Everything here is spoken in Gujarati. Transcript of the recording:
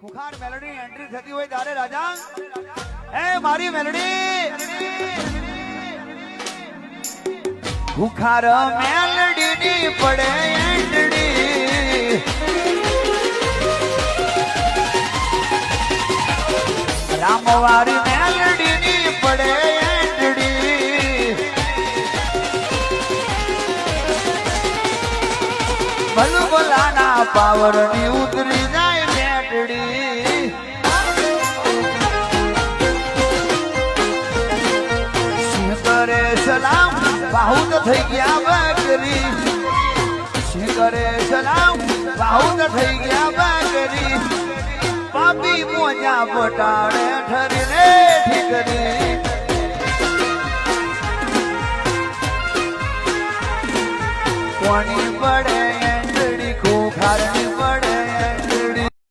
ખુખાર મેલડી એન્ટ્રી થતી હોય ત્યારે રાજા એ મારી મેલડી ખુખાર મેલડી ની પડે એન્ટ્રી રામવારી મેલડી ની પડે એન્ટ્રી ભલભલાના પાવર ની ઉતરી જાય મેલડી કરે સલામ બાહુત થઈ ગયા બકરી કરે સલામ બાહુત થઈ ગયા બકરી પાપી મોજા પટાડે ઠરીને ઠીકરી કોની પડે